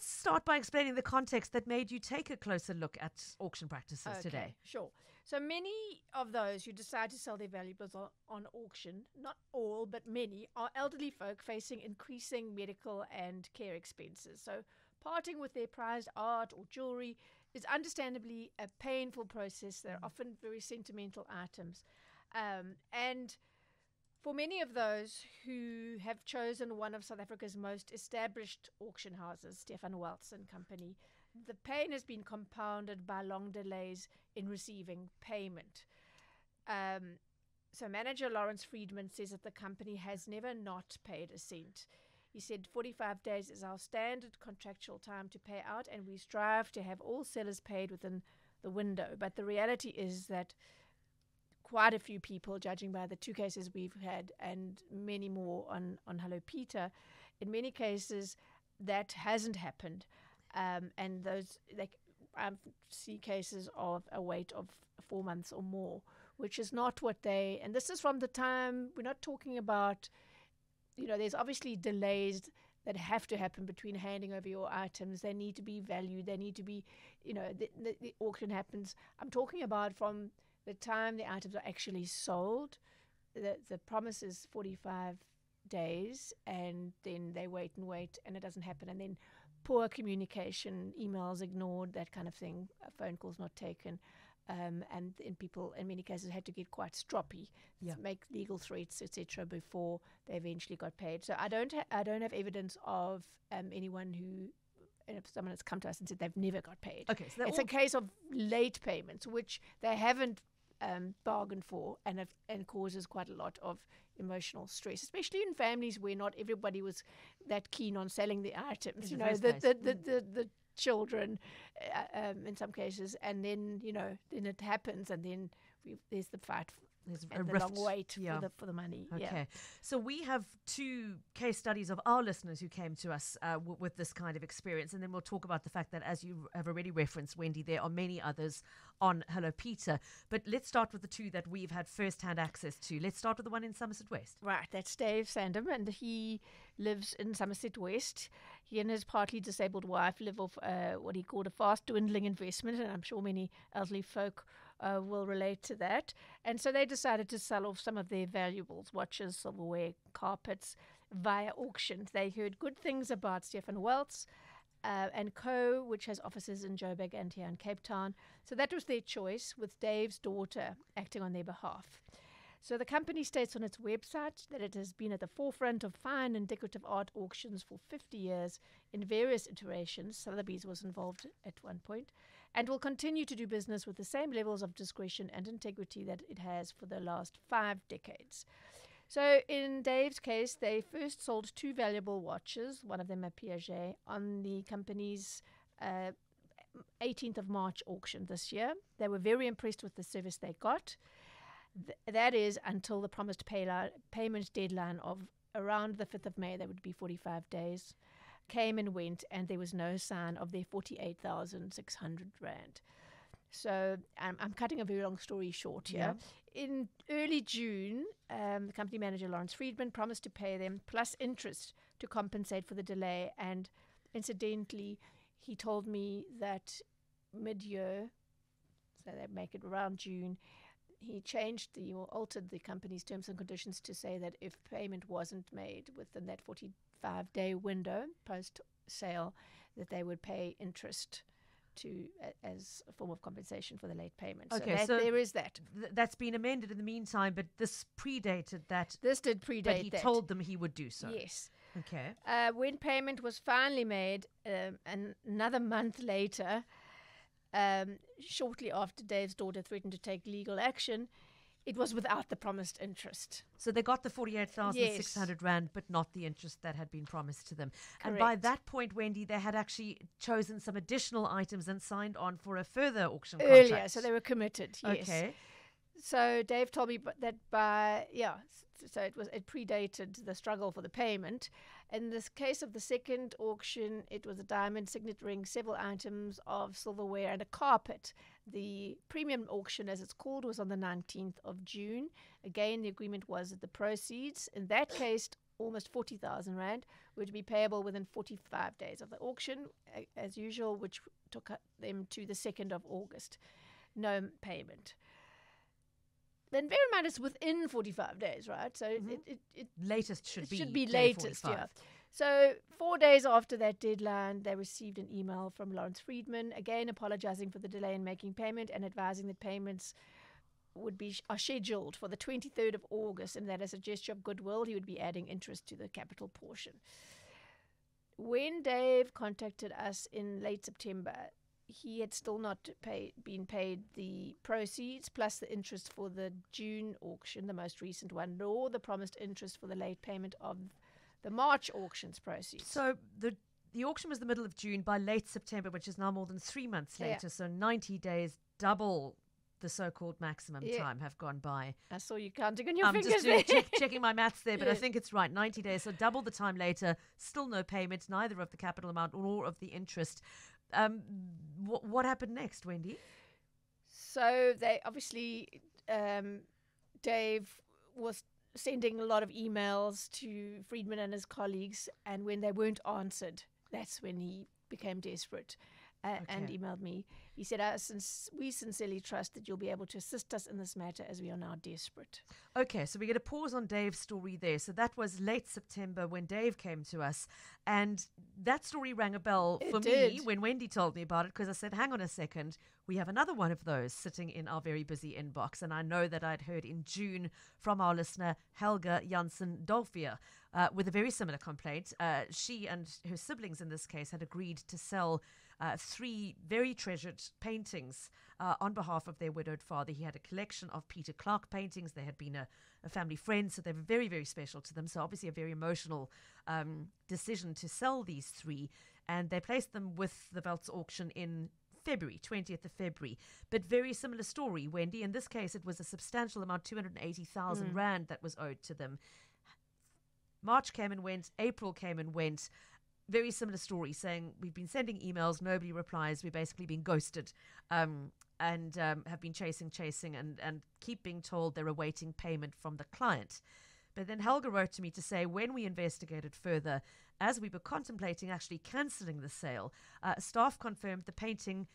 let's start by explaining the context that made you take a closer look at auction practices today. Sure. So many of those who decide to sell their valuables on auction, not all, but many, are elderly folk facing increasing medical and care expenses. So parting with their prized art or jewelry is understandably a painful process. They're often very sentimental items. And for many of those who have chosen one of South Africa's most established auction houses, Stephan Welz Co, the pain has been compounded by long delays in receiving payment. So manager Lawrence Friedman says that the company has never not paid a cent. He said 45 days is our standard contractual time to pay out, and we strive to have all sellers paid within the window. But the reality is that quite a few people, judging by the 2 cases we've had and many more on Hello Peter, in many cases that hasn't happened. And those, I see cases of a wait of 4 months or more, which is not what and this is from the time, we're not talking about, there's obviously delays that have to happen between handing over your items. They need to be valued. They need to be, the auction happens. I'm talking about from the time the items are actually sold. The promise is 45 days, and then they wait and it doesn't happen. And then poor communication, emails ignored, that kind of thing, phone calls not taken. And people in many cases had to get quite stroppy, make legal threats, etc., before they eventually got paid. So I don't have evidence of anyone who, someone has come to us and said they've never got paid. Okay, so it's a case of late payments, which they haven't bargained for, and causes quite a lot of emotional stress, especially in families where not everybody was that keen on selling the items. The children in some cases, and then then it happens, and then there's the fight. There's a long wait for the money. Okay. So we have 2 case studies of our listeners who came to us with this kind of experience. And then we'll talk about the fact that, as you have already referenced, Wendy, there are many others on Hello Peter. But let's start with the 2 that we've had first-hand access to. Let's start with the one in Somerset West. Right. That's Dave Sandham, and he lives in Somerset West. He and his partly disabled wife live off what he called a fast dwindling investment, and I'm sure many elderly folk will relate to that. And so they decided to sell off some of their valuables, watches, silverware, carpets, via auction. They heard good things about Stephan Welz and Co, which has offices in Joburg and here in Cape Town. So that was their choice, with Dave's daughter acting on their behalf. So the company states on its website that it has been at the forefront of fine and decorative art auctions for 50 years in various iterations. Sotheby's was involved at one point, and will continue to do business with the same levels of discretion and integrity that it has for the last 5 decades. So in Dave's case, they first sold 2 valuable watches, one of them a Piaget, on the company's 18th of March auction this year. They were very impressed with the service they got. That is until the promised payment deadline of around the 5th of May, that would be 45 days, came and went, and there was no sign of their 48,600 rand. So I'm cutting a very long story short here. Yeah. In early June, the company manager, Lawrence Friedman, promised to pay them plus interest to compensate for the delay. And incidentally, he told me that mid-year, so they make it around June, he altered the company's terms and conditions to say that if payment wasn't made within that 45-day window post-sale, that they would pay interest as a form of compensation for the late payment. Okay, so there is that. That's been amended in the meantime, but this predated that. This did predate that. But he told them he would do so. Yes. Okay. When payment was finally made, another month later, shortly after Dave's daughter threatened to take legal action, it was without the promised interest. So they got the 48,600 rand, but not the interest that had been promised to them. Correct. And by that point, Wendy, they had actually chosen some additional items and signed on for a further auction contract. Earlier, so they were committed, yes. Okay. So Dave told me that it predated the struggle for the payment. In this case of the second auction, it was a diamond signet ring, several items of silverware, and a carpet. The premium auction, as it's called, was on the 19th of June. Again, the agreement was that the proceeds, in that case, almost 40,000 Rand, were to be payable within 45 days of the auction, as usual, which took them to the 2nd of August. No payment. Then bear in mind it's within 45 days, right? So it latest should be day latest, 45. yeah. So 4 days after that deadline, they received an email from Lawrence Friedman, again apologizing for the delay in making payment and advising that payments are scheduled for the 23rd of August, and that as a gesture of goodwill, he would be adding interest to the capital portion. When Dave contacted us in late September, he had still not been paid the proceeds plus the interest for the June auction, the most recent one, nor the promised interest for the late payment of the March auction's proceeds. So the auction was the middle of June. By late September, which is now more than 3 months later, so 90 days, double the so-called maximum time have gone by. I saw you counting on your I'm fingers just there. checking my maths there, but I think it's right. 90 days, so double the time later, still no payment, neither of the capital amount nor of the interest. What happened next, Wendy? So they obviously, Dave was sending a lot of emails to Friedman and his colleagues, and when they weren't answered, that's when he became desperate and emailed me. He said, we sincerely trust that you'll be able to assist us in this matter as we are now desperate. Okay, so we're going to pause on Dave's story there. So that was late September when Dave came to us, and that story rang a bell for me when Wendy told me about it, because I said, hang on a second, we have another one of those sitting in our very busy inbox. And I know that I'd heard in June from our listener, Helga Janssen Dolfier, with a very similar complaint. She and her siblings in this case had agreed to sell 3 very treasured paintings on behalf of their widowed father. He had a collection of Peter Clark paintings. They had been a family friend, so they were very, very special to them. So obviously a very emotional decision to sell these 3. And they placed them with the Welz auction in February, 20th of February. But very similar story, Wendy. In this case, it was a substantial amount, 280,000 Rand that was owed to them. March came and went. April came and went. Very similar story, saying we've been sending emails, nobody replies, we've basically been ghosted, and have been chasing and keep being told they're awaiting payment from the client. But then Helga wrote to me to say, when we investigated further, as we were contemplating actually cancelling the sale, staff confirmed the paintings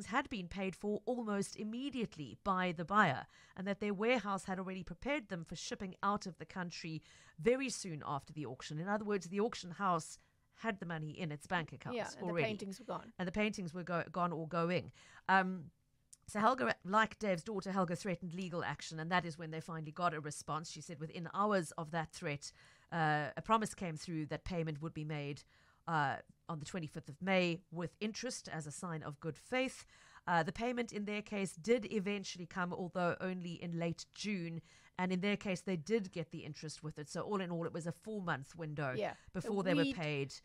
had been paid for almost immediately by the buyer, and that their warehouse had already prepared them for shipping out of the country very soon after the auction. In other words, the auction house had the money in its bank accounts already. The paintings were gone. And the paintings were gone or going. So Helga, like Dave's daughter, Helga threatened legal action, and that is when they finally got a response. She said within hours of that threat, a promise came through that payment would be made on the 25th of May with interest as a sign of good faith. The payment in their case did eventually come, although only in late June. And in their case, they did get the interest with it. So all in all, it was a 4-month window before they were paid.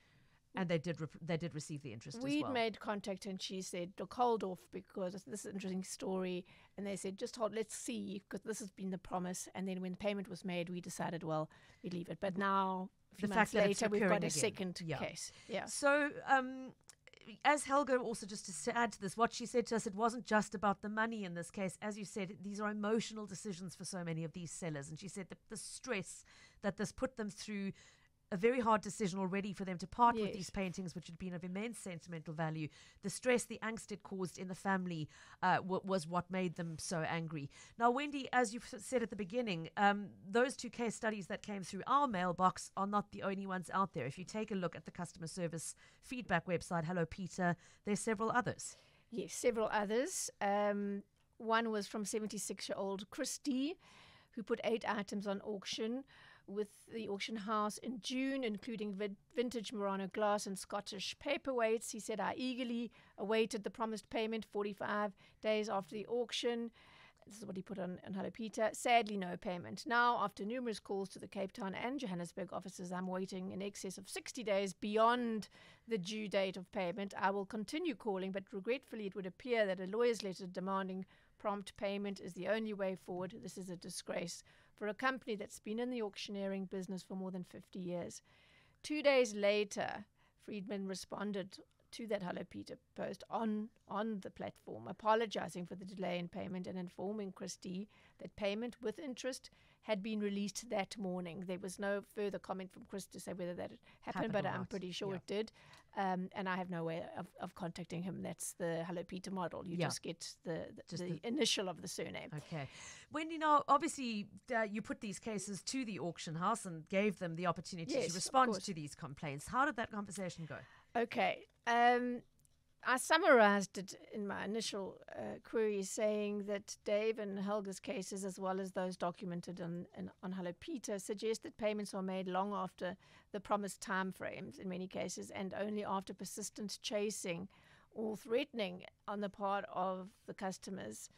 And they did receive the interest as well. We'd made contact, and she said, look, hold off, because this is an interesting story. And they said, just hold, let's see, because this has been the promise. And then when the payment was made, we decided, well, we'd leave it. But now, a few months later, we've got a second case. Yeah. So as Helga also, just to add to this, what she said to us, it wasn't just about the money in this case. As you said, these are emotional decisions for so many of these sellers. And she said that the stress that this put them through, a very hard decision already for them to part with these paintings, which had been of immense sentimental value. The stress, the angst it caused in the family was what made them so angry. Now, Wendy, as you've said at the beginning, those 2 case studies that came through our mailbox are not the only ones out there. If you take a look at the customer service feedback website, Hello Peter, there's several others. Yes, several others. One was from 76-year-old Christy, who put 8 items on auction with the auction house in June, including vintage Murano glass and Scottish paperweights. He said, I eagerly awaited the promised payment 45 days after the auction. This is what he put on Hello Peter. Sadly, no payment. Now, after numerous calls to the Cape Town and Johannesburg offices, I'm waiting in excess of 60 days beyond the due date of payment. I will continue calling, but regretfully, it would appear that a lawyer's letter demanding prompt payment is the only way forward. This is a disgrace for a company that's been in the auctioneering business for more than 50 years. 2 days later, Friedman responded to that Hello Peter post on the platform, apologizing for the delay in payment and informing Christie that payment with interest had been released that morning. There was no further comment from Chris to say whether that happened, but I'm pretty sure it did. And I have no way of contacting him. That's the Hello Peter model. You just get the initial of the surname. Okay. Wendy, now, obviously, you put these cases to the auction house and gave them the opportunity to respond to these complaints. How did that conversation go? Okay. I summarized it in my initial query, saying that Dave and Helga's cases, as well as those documented on Hello Peter, suggest that payments are made long after the promised timeframes in many cases, and only after persistent chasing or threatening on the part of the customers.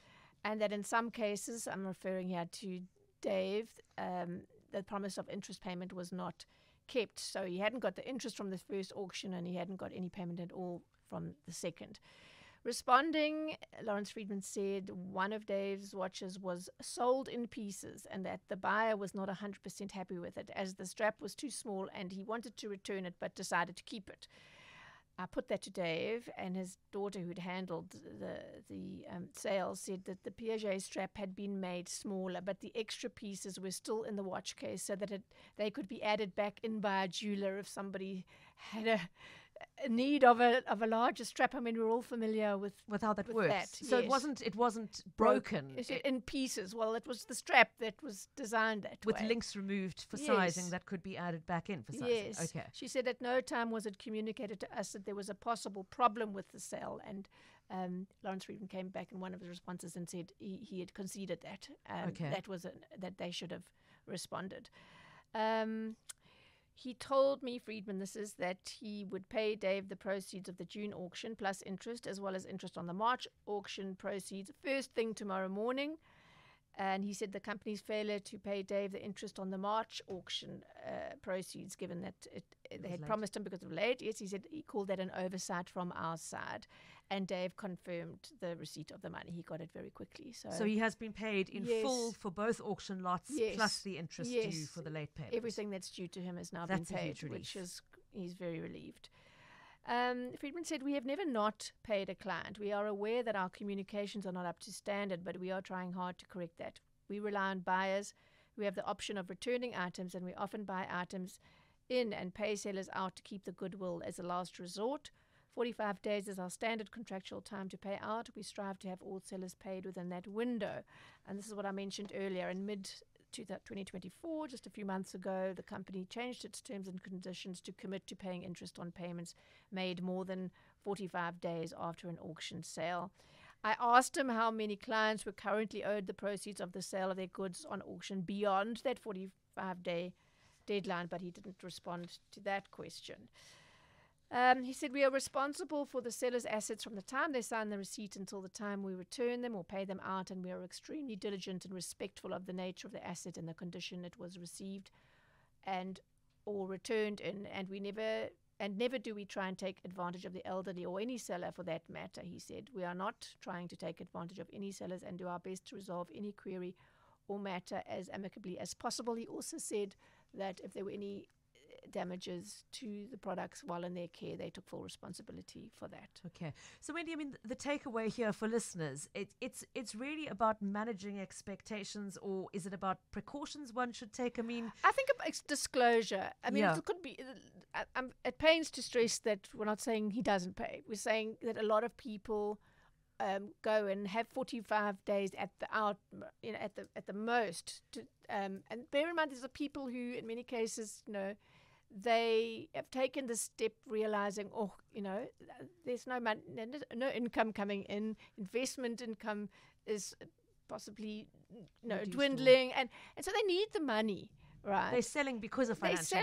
And that in some cases, I'm referring here to Dave, the promise of interest payment was not kept. So he hadn't got the interest from the first auction, and he hadn't got any payment at all from the second. Responding, Lawrence Friedman said one of Dave's watches was sold in pieces and that the buyer was not 100% happy with it, as the strap was too small and he wanted to return it but decided to keep it. I put that to Dave, and his daughter, who'd handled the sales, said that the Piaget strap had been made smaller, but the extra pieces were still in the watch case so that they could be added back in by a jeweler if somebody had a need of a larger strap. I mean, we're all familiar with how that works. That. So it wasn't broken in pieces. Well, it was the strap that was designed that with way, links removed for sizing that could be added back in for sizing. Yes. Okay. She said at no time was it communicated to us that there was a possible problem with the sale, and Lawrence Friedman came back in one of his responses and said he had conceded that that they should have responded. He told me, Friedman, that he would pay Dave the proceeds of the June auction plus interest, as well as interest on the March auction proceeds, first thing tomorrow morning. And he said the company's failure to pay Dave the interest on the March auction proceeds, given that they had promised him because of late. Yes, he said he called that an oversight from our side. And Dave confirmed the receipt of the money. He got it very quickly. So he has been paid in full for both auction lots, plus the interest due for the late payment. Everything that's due to him has now been paid, which is he's very relieved. Friedman said, we have never not paid a client. We are aware that our communications are not up to standard, but we are trying hard to correct that. We rely on buyers who have the option of returning items, and we often buy items in and pay sellers out to keep the goodwill as a last resort. 45 days is our standard contractual time to pay out. We strive to have all sellers paid within that window. And this is what I mentioned earlier. In mid-2024, just a few months ago, the company changed its terms and conditions to commit to paying interest on payments made more than 45 days after an auction sale. I asked him how many clients were currently owed the proceeds of the sale of their goods on auction beyond that 45-day deadline, but he didn't respond to that question. He said, we are responsible for the seller's assets from the time they sign the receipt until the time we return them or pay them out, and we are extremely diligent and respectful of the nature of the asset and the condition it was received and or returned in, and never do we try and take advantage of the elderly or any seller for that matter, he said. We are not trying to take advantage of any sellers and do our best to resolve any query or matter as amicably as possible. He also said that if there were any damages to the products while in their care, they took full responsibility for that. Okay. So Wendy, I mean, the takeaway here for listeners, it's really about managing expectations, or is it about precautions one should take? I mean, I think it's disclosure. I mean, it could be, it pains to stress that we're not saying he doesn't pay. We're saying that a lot of people go and have 45 days at the most. And bear in mind, there's people who, in many cases, they have taken the step realizing, there's no money, no income coming in. Investment income is possibly dwindling, and so they need the money, right? They're selling because of financial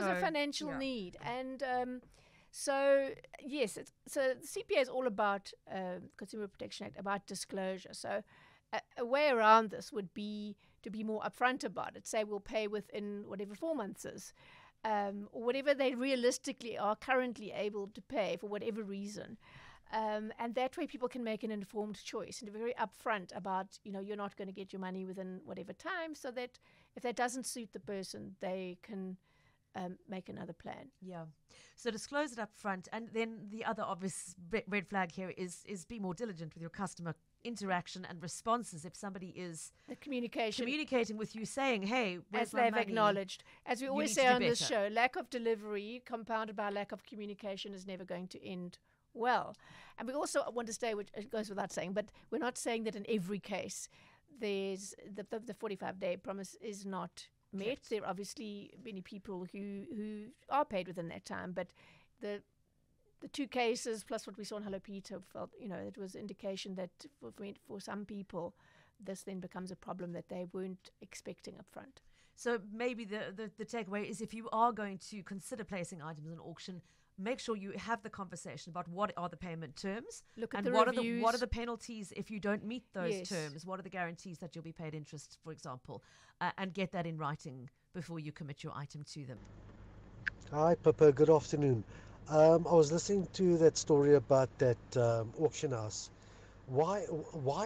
of financial need, and so yes, so the CPA is all about Consumer Protection Act, about disclosure. So a way around this would be to be more upfront about it. Say we'll pay within whatever 4 months is. Or whatever they realistically are currently able to pay for whatever reason. And that way people can make an informed choice and be very upfront about, you're not going to get your money within whatever time, so that if that doesn't suit the person, they can make another plan. Yeah. So disclose it up front. And then the other obvious red flag here is be more diligent with your customer interaction and responses. If somebody is The communicating with you saying, hey, where's as my they've money? acknowleded. As we always need say to do on this better. show, lack of delivery compounded by lack of communication is never going to end well. And we also want to say, which it goes without saying, but we're not saying that in every case there's the 45-day promise is not met. Correct. There are obviously many people who are paid within that time, but the two cases plus what we saw in Hello Peter felt, it was indication that for some people this then becomes a problem that they weren't expecting up front. So maybe the takeaway is, if you are going to consider placing items in auction, make sure you have the conversation about what are the payment terms, Look at and the what reviews. are the penalties if you don't meet those Yes. terms. What are the guarantees that you'll be paid interest, for example, and get that in writing before you commit your item to them. Hi, Pippa. Good afternoon. I was listening to that story about that auction house. Why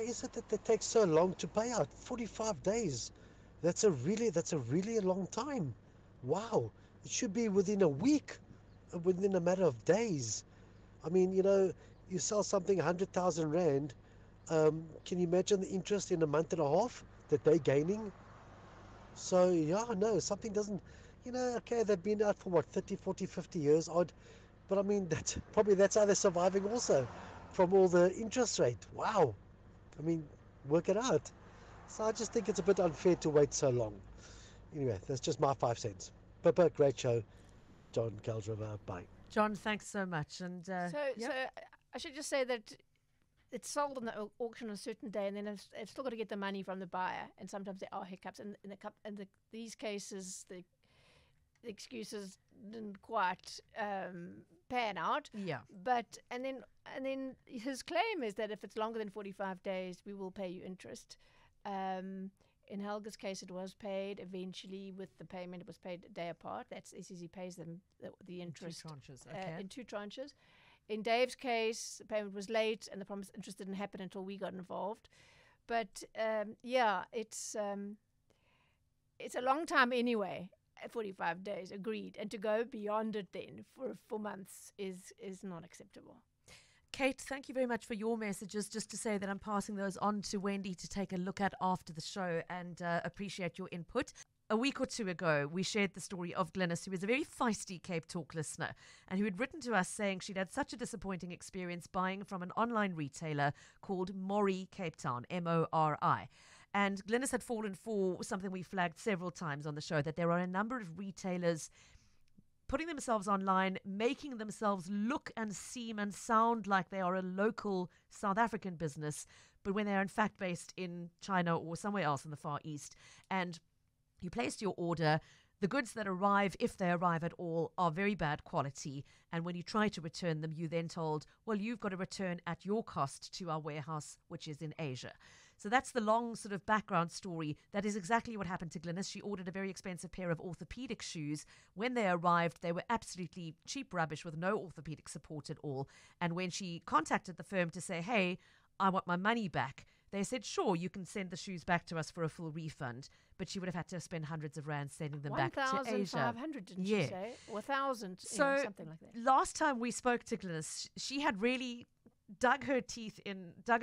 is it that it takes so long to pay out? 45 days. That's a really long time. Wow. It should be within a week, within a matter of days. I mean, you sell something 100,000 rand. Can you imagine the interest in a month and a half that they're gaining? So, yeah, no, something doesn't, okay, they've been out for what, 30, 40, 50 years odd. But I mean, that's how they're surviving also, from all the interest rate. Wow. I mean, work it out. So I just think it's a bit unfair to wait so long. Anyway, that's just my 5 cents. Pippa, great show. John Caldriver, bye. John, thanks so much. And So I should just say that it's sold on the auction on a certain day, and then I've still got to get the money from the buyer, and sometimes there are hiccups. And these cases, the excuses didn't quite pan out. yeah, And then his claim is that if it's longer than 45 days, we will pay you interest. In Helga's case, it was paid eventually with the payment. It was paid a day apart. That's as he pays them the interest in 2 tranches. Okay. in 2 tranches. In Dave's case, the payment was late, and the promised interest didn't happen until we got involved. But it's a long time anyway. 45 days, agreed, and to go beyond it then for months is not acceptable. Kate, thank you very much for your messages. Just to say that I'm passing those on to Wendy to take a look at after the show, and appreciate your input. A week or two ago, we shared the story of Glynis, who is a very feisty Cape Talk listener, and who had written to us saying she'd had such a disappointing experience buying from an online retailer called Mori Cape Town, Mori. And Glynis had fallen for something we flagged several times on the show, that there are a number of retailers putting themselves online, making themselves look and seem and sound like they are a local South African business, but when they're in fact based in China or somewhere else in the Far East. And you placed your order. The goods that arrive, if they arrive at all, are very bad quality. And when you try to return them, you're then told, well, you've got to return at your cost to our warehouse, which is in Asia. So that's the long sort of background story. That is exactly what happened to Glynis. She ordered a very expensive pair of orthopedic shoes. When they arrived, they were absolutely cheap rubbish with no orthopedic support at all. And when she contacted the firm to say, hey, I want my money back, they said, sure, you can send the shoes back to us for a full refund. But she would have had to spend hundreds of rands sending them back to Asia. 1,500, didn't she say? Or 1,000, So something like that. last time we spoke to Glynis, she had really dug her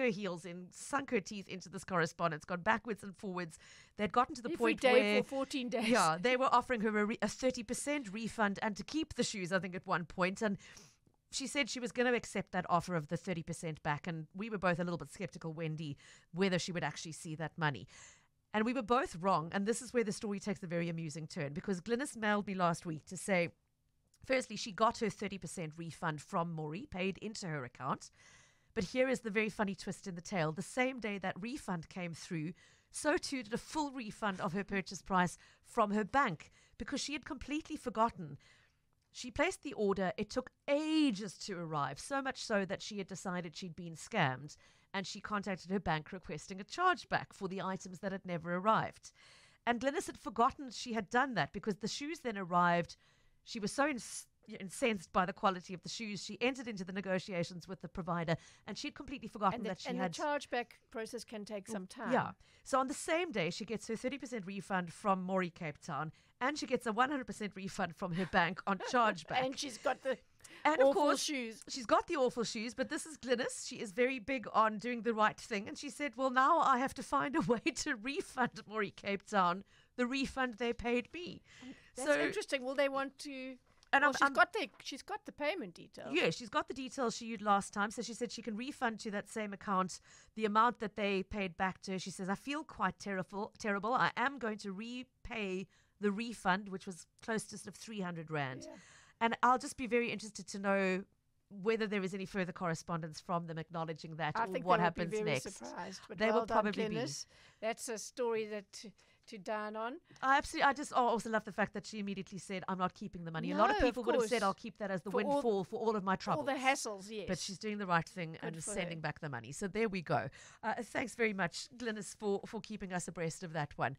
heels in, sunk her teeth into this correspondence, gone backwards and forwards. They'd gotten to the Every point day where, for 14 days. yeah, they were offering her a 30% refund and to keep the shoes, I think, at one point. And she said she was going to accept that offer of the 30% back. And we were both a little bit skeptical, Wendy, whether she would actually see that money. And we were both wrong. And this is where the story takes a very amusing turn, because Glynis mailed me last week to say, firstly, she got her 30% refund from Mori, paid into her account. But here is the very funny twist in the tale. The same day that refund came through, so too did a full refund of her purchase price from her bank, because she had completely forgotten. She placed the order. It took ages to arrive, so much so that she had decided she'd been scammed, and she contacted her bank requesting a chargeback for the items that had never arrived. And Glynis had forgotten she had done that, because the shoes then arrived. She was so incensed by the quality of the shoes. She entered into the negotiations with the provider, and she'd completely forgotten that she had. And the chargeback process can take some time. Yeah. So on the same day, she gets her 30% refund from Maury Cape Town, and she gets a 100% refund from her bank on chargeback. And she's got the And awful of course, shoes. she's got the awful shoes, but this is Glynis. She is very big on doing the right thing. And she said, well, now I have to find a way to refund Maury Cape Town the refund they paid me. That's interesting. Will they want to... And well, she's got the payment details. Yeah, she's got the details she used last time. So she said she can refund to that same account the amount that they paid back to her. She says, I feel quite terrible. I am going to repay the refund, which was close to sort of 300 Rand. Yeah. And I'll just be very interested to know whether there is any further correspondence from them acknowledging that, I or think what they happens will be very next. Surprised, but They well will done, probably be. Glynis. That's a story that to dine on. I just also love the fact that she immediately said, I'm not keeping the money. A lot No, of of people would have said, course. I'll keep that as the For all- windfall for all of my All troubles. the hassles, yes. But she's doing the right thing and Good is for sending her. back the money. So there we go. Thanks very much, Glynis, for keeping us abreast of that one.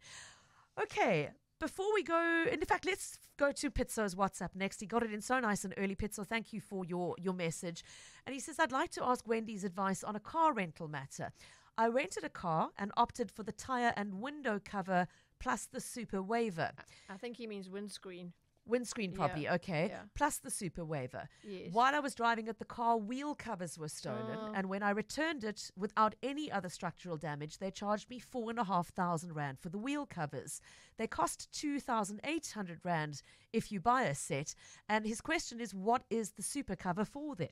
Okay. Before we go, in fact, let's go to Pitso's WhatsApp next. He got it in so nice and early, Pitso. Thank you for your message. And he says, I'd like to ask Wendy's advice on a car rental matter. I rented a car and opted for the tyre and window cover plus the super waiver. I think he means windscreen. Windscreen probably, Yeah, okay. yeah. Plus the super waiver. Yes. While I was driving it, the car wheel covers were stolen. And when I returned it without any other structural damage, they charged me 4,500 Rand for the wheel covers. They cost 2,800 Rand if you buy a set. And his question is, what is the super cover for then?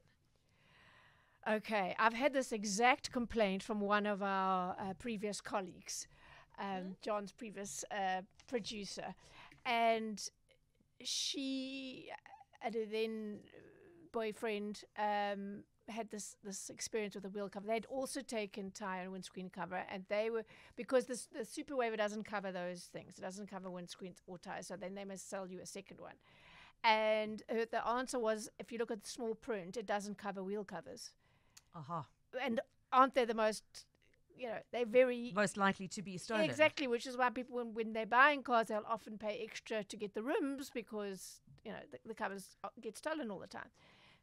Okay, I've had this exact complaint from one of our previous colleagues, John's previous producer, and she and her then boyfriend had this experience with the wheel cover. They'd also taken tire and windscreen cover, and they were, because the super waiver doesn't cover those things. It doesn't cover windscreens or tires, so then they must sell you a second one. And the answer was, if you look at the small print, it doesn't cover wheel covers. Aha. And aren't they the most, they're very... Most likely to be stolen. Exactly, which is why people, when they're buying cars, they'll often pay extra to get the rims because, the covers get stolen all the time.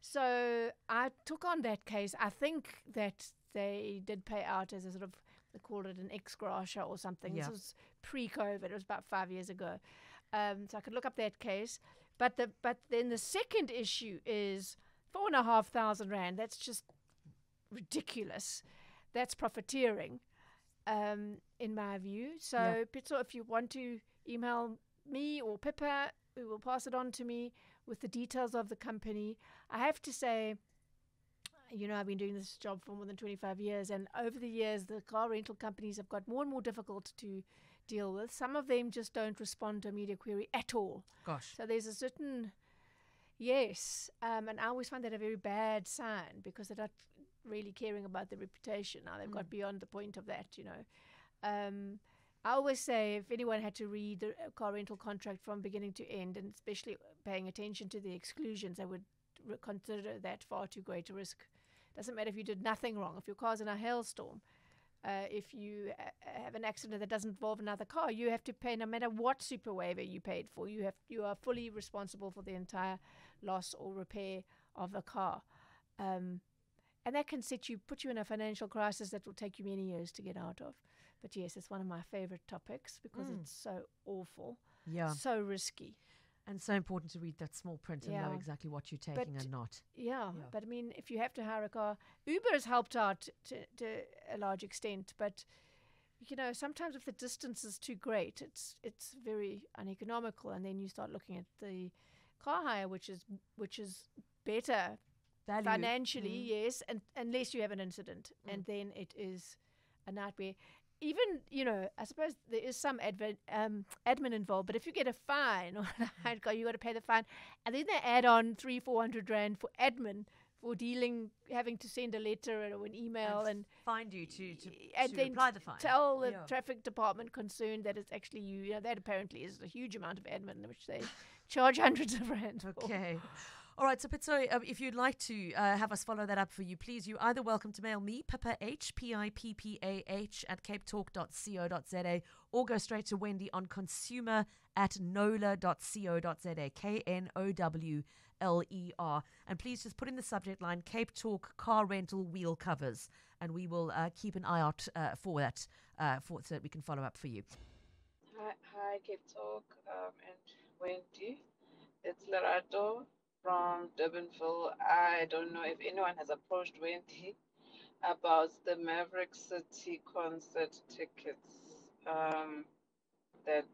So I took on that case. I think that they did pay out as a sort of, they called it an ex-gratia or something. Yeah. This was pre-COVID. It was about 5 years ago. So I could look up that case. But then the second issue is 4,500 Rand. That's just ridiculous. That's profiteering, in my view. So, Yeah. Pitso, if you want to email me or Pippa, who will pass it on to me with the details of the company. I have to say, I've been doing this job for more than 25 years, and over the years, the car rental companies have got more and more difficult to deal with. Some of them just don't respond to a media query at all. Gosh. So there's a certain, yes, and I always find that a very bad sign because they're not really caring about their reputation. Now they've got beyond the point of that, I always say if anyone had to read the car rental contract from beginning to end, and especially paying attention to the exclusions, they would consider that far too great a risk. Doesn't matter if you did nothing wrong. If your car's in a hailstorm, if you have an accident that doesn't involve another car, you have to pay no matter what super waiver you paid for. You are fully responsible for the entire loss or repair of the car. And that can put you in a financial crisis that will take you many years to get out of. But yes, it's one of my favorite topics because it's so awful, so risky. And so important to read that small print and know exactly what you're taking and not. Yeah, but I mean, if you have to hire a car, Uber has helped out to a large extent. But, sometimes if the distance is too great, it's very uneconomical. And then you start looking at the car hire, which is better Value. financially, yes, and unless you have an incident. And then it is a nightmare. Even, I suppose there is some admin involved, but if you get a fine on a hired car, you got to pay the fine. And then they add on 300-400 Rand for admin, for having to send a letter or an email and find you to then apply the fine. Tell the traffic department concerned that it's actually you. That apparently is a huge amount of admin, which they charge hundreds of Rand for. Okay. All right, so Pitso, if you'd like to have us follow that up for you, please, you're either welcome to mail me, Pippa H, Pippah, at capetalk.co.za, or go straight to Wendy on consumer@knowler.co.za, KNOW And please just put in the subject line Cape Talk car rental wheel covers, and we will keep an eye out for that so that we can follow up for you. Hi, Cape Talk and Wendy. It's Lerato from Durbanville. I don't know if anyone has approached Wendy about the Maverick City concert tickets. That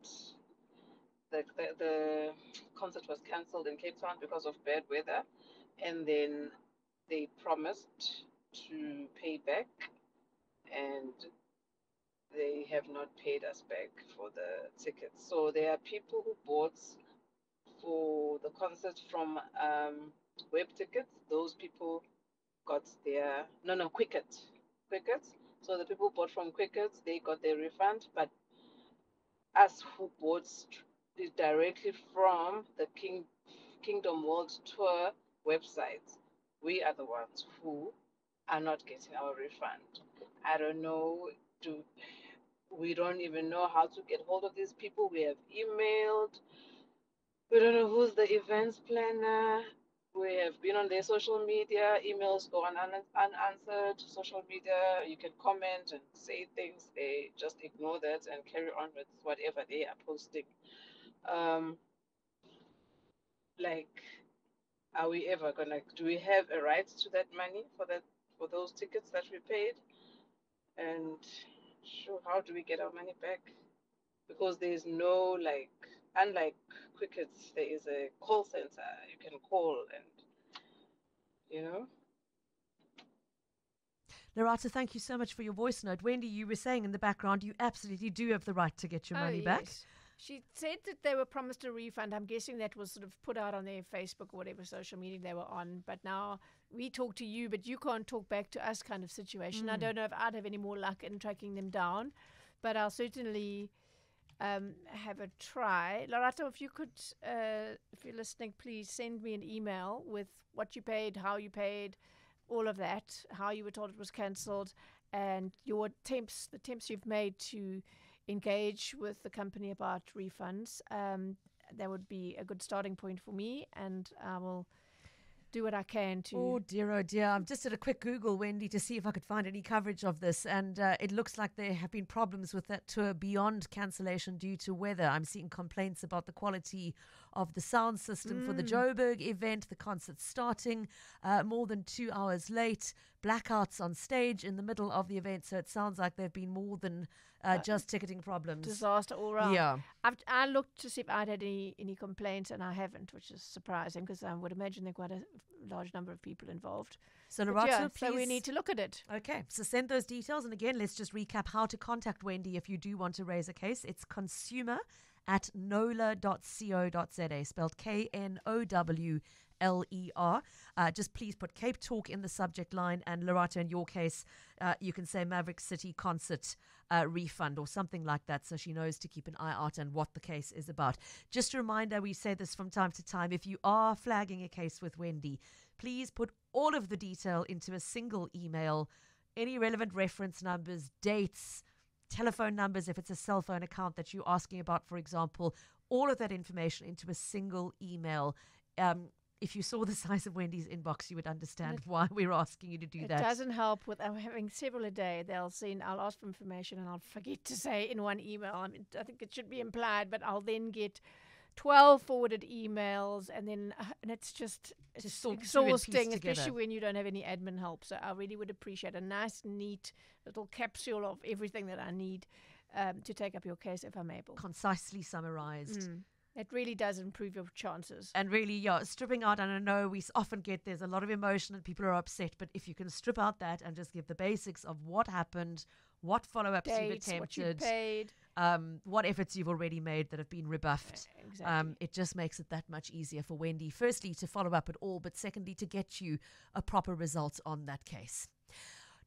the concert was cancelled in Cape Town because of bad weather, and then they promised to pay back, and they have not paid us back for the tickets. So there are people who bought for the concert from web tickets. Those people got their Quicket. So the people bought from Quicket, they got their refund, but us who bought it directly from the Kingdom World Tour website, we are the ones who are not getting our refund. I don't know. We don't even know how to get hold of these people. We have emailed. We don't know who's the events planner. We have been on their social media. Emails go unanswered. Social media, you can comment and say things. They just ignore that and carry on with whatever they are posting. Like, are we ever gonna? Do we have a right to that money for those tickets that we paid? And sure, how do we get our money back? Because there's no, like, unlike Crickets, there is a call center you can call, and Lerato, thank you so much for your voice note. Wendy, you were saying in the background you absolutely do have the right to get your money back. Yes. She said that they were promised a refund. I'm guessing that was sort of put out on their Facebook or whatever social media they were on. But now we talk to you, but you can't talk back to us kind of situation. I don't know if I'd have any more luck in tracking them down, but I'll certainly have a try. Lerato, if you could, if you're listening, please send me an email with what you paid, how you paid, all of that, how you were told it was cancelled, and your attempts, the attempts you've made to engage with the company about refunds. That would be a good starting point for me, and I will do what I can to... Oh dear. I've just did a quick Google, Wendy, to see if I could find any coverage of this, and it looks like there have been problems with that tour beyond cancellation due to weather. I'm seeing complaints about the quality of the sound system for the Joburg event, the concert starting more than 2 hours late, blackouts on stage in the middle of the event, so it sounds like there have been more than just ticketing problems. Disaster all around. Yeah. I looked to see if I'd had any complaints, and I haven't, which is surprising because I would imagine there are quite a large number of people involved. So, Lerato, please. So we need to look at it. Okay, so send those details. And again, let's just recap how to contact Wendy if you do want to raise a case. It's consumer@knowler.co.za, spelled KNOWLER. Just please put Cape Talk in the subject line, and Lerato, in your case, you can say Maverick City concert refund or something like that, so she knows to keep an eye out and what the case is about. Just a reminder, we say this from time to time, if you are flagging a case with Wendy, please put all of the detail into a single email, any relevant reference numbers, dates, telephone numbers, if it's a cell phone account that you're asking about, for example, all of that information into a single email. If you saw the size of Wendy's inbox, you would understand why we're asking you to do that. It doesn't help with having several a day. I'll ask for information and I'll forget to say in one email. I mean, I think it should be implied, but I'll then get 12 forwarded emails, and it's just exhausting, especially when you don't have any admin help. So I really would appreciate a nice, neat little capsule of everything that I need to take up your case if I'm able. Concisely summarized. It really does improve your chances. And really, stripping out, and I know we often get there's a lot of emotion and people are upset, but if you can strip out that and just give the basics of what happened, what follow-ups you've attempted, what you paid, what efforts you've already made that have been rebuffed. Exactly. It just makes it that much easier for Wendy, firstly, to follow up at all, but secondly, to get you a proper result on that case.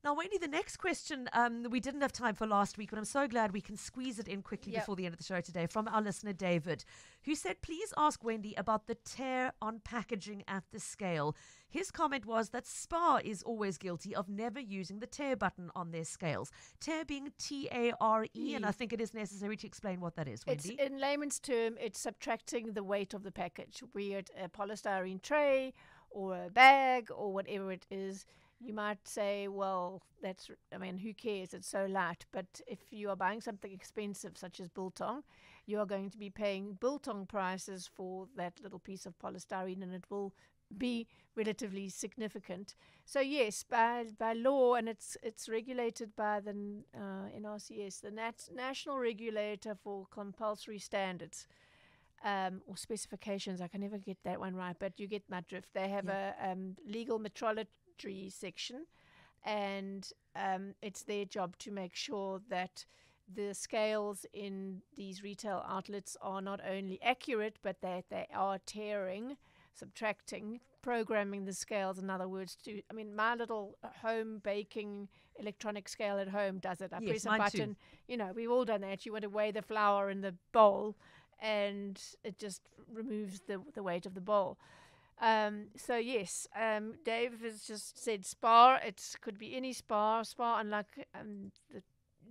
Now, Wendy, the next question we didn't have time for last week, but I'm so glad we can squeeze it in quickly before the end of the show today, from our listener David, who said, please ask Wendy about the tear on packaging at the scale. His comment was that Spar is always guilty of never using the tear button on their scales. Tear being T-A-R-E, and I think it is necessary to explain what that is, Wendy. In layman's term, it's subtracting the weight of the package, be it a polystyrene tray or a bag or whatever it is. You might say, well, who cares? It's so light. But if you are buying something expensive, such as biltong, you are going to be paying biltong prices for that little piece of polystyrene, and it will be relatively significant. So yes, by law, and it's regulated by the NRCS, the National Regulator for Compulsory Standards, or specifications. I can never get that one right, but you get my drift. They have a legal metrology section, and it's their job to make sure that the scales in these retail outlets are not only accurate, but that they are tearing, subtracting, programming the scales. In other words, my little home baking electronic scale at home does it. I press a button. Too. We've all done that. You want to weigh the flour in the bowl, and it just removes the weight of the bowl. So yes, Dave has just said Spar. It could be any Spar, unlike the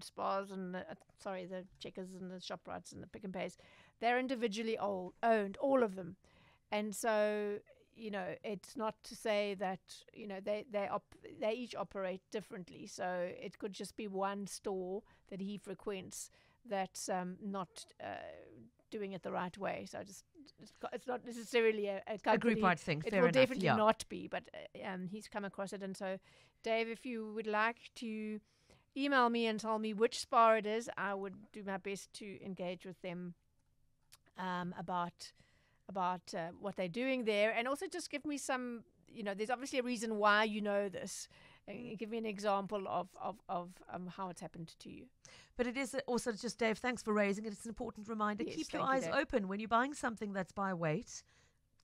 Spars and the Checkers and the ShopRites and the Pick and Pays. They're individually owned, all of them, and so it's not to say that they each operate differently. So it could just be one store that he frequents that's not doing it the right way. So it's not necessarily a group-wide thing. It Fair will enough, definitely not be, but he's come across it. And so, Dave, if you would like to email me and tell me which Spar it is, I would do my best to engage with them about what they're doing there, and also just give me some. There's obviously a reason why you know this. Give me an example of how it's happened to you. But it is also just, Dave, thanks for raising it. It's an important reminder. Yes, keep your eyes open when you're buying something that's by weight.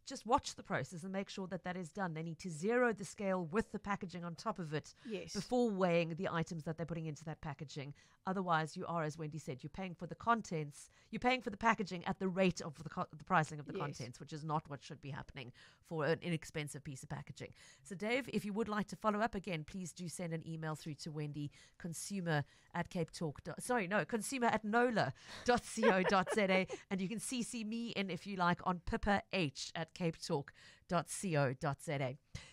Just watch the process and make sure that is done. They need to zero the scale with the packaging on top of it before weighing the items that they're putting into that packaging. Otherwise, you are, as Wendy said, you're paying for the contents. You're paying for the packaging at the rate of the pricing of the contents, which is not what should be happening for an inexpensive piece of packaging. So, Dave, if you would like to follow up again, please do send an email through to Wendy, consumer at nola.co.za, and you can CC me in if you like on Pippa H at capetalk.co.za.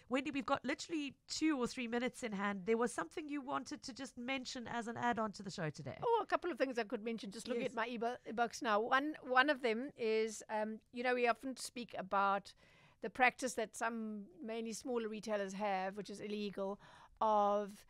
Wendy, we've got literally 2 or 3 minutes in hand. There was something you wanted to just mention as an add-on to the show today. Oh, a couple of things I could mention. Just looking at my e-books now. One of them is, we often speak about the practice that some mainly smaller retailers have, which is illegal, of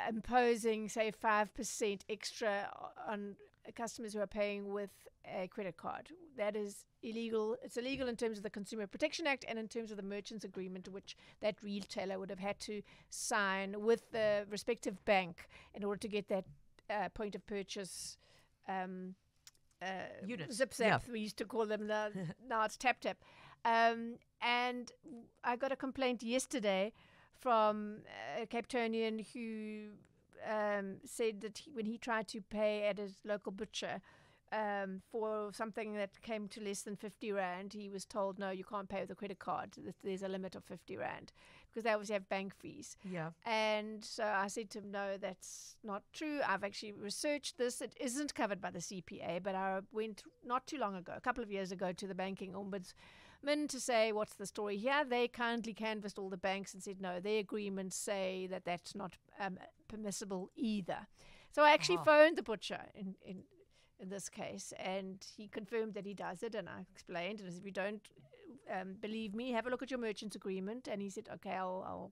imposing, say, 5% extra on customers who are paying with a credit card. That is illegal. It's illegal in terms of the Consumer Protection Act and in terms of the merchants agreement, which that retailer would have had to sign with the respective bank in order to get that point of purchase unit. Zip-zap, we used to call them. Now it's tap-tap. And I got a complaint yesterday from a Cape Townian who said that when he tried to pay at his local butcher for something that came to less than 50 Rand, he was told, no, you can't pay with a credit card. There's a limit of 50 Rand because they obviously have bank fees. Yeah. And so I said to him, no, that's not true. I've actually researched this. It isn't covered by the CPA, but I went not too long ago, a couple of years ago, to the banking ombudsman to say, what's the story here? They kindly canvassed all the banks and said, no, their agreements say that that's not permissible either. So I actually phoned the butcher in this case, and he confirmed that he does it, and I explained, and if you don't believe me, have a look at your merchant's agreement. And he said, okay, I'll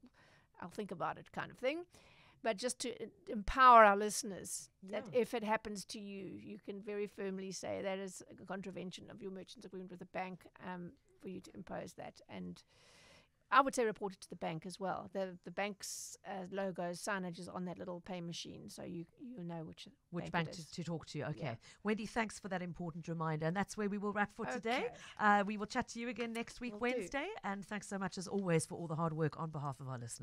think about it, kind of thing. But just to empower our listeners, that if it happens to you, you can very firmly say that is a contravention of your merchant's agreement with the bank, for you to impose that. And I would say report it to the bank as well. The bank's logo signage is on that little pay machine, so you know which bank to talk to. Okay. Yeah. Wendy, thanks for that important reminder. And that's where we will wrap for today. We will chat to you again next week, Wednesday. And thanks so much, as always, for all the hard work on behalf of our listeners.